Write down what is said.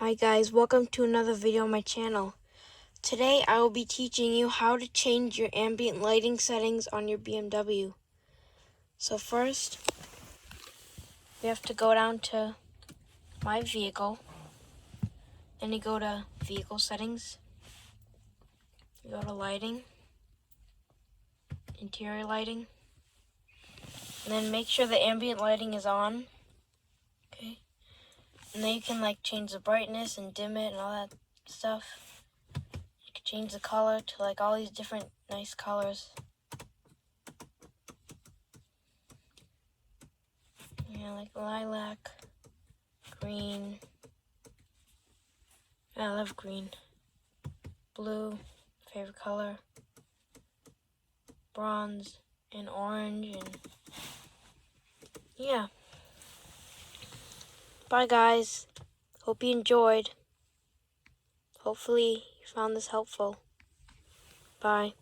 Hi guys, welcome to another video on my channel. Today I will be teaching you how to change your ambient lighting settings on your BMW. So first, we have to go down to My Vehicle, then you go to Vehicle Settings, you go to Lighting, Interior Lighting, and then make sure the ambient lighting is on. Okay, and then you can change the brightness and dim it and all that stuff. You can change the color to all these different nice colors. Yeah, like lilac, green. I love green. Blue, favorite color. Bronze and orange, and yeah. Bye guys. Hope you enjoyed. Hopefully you found this helpful. Bye.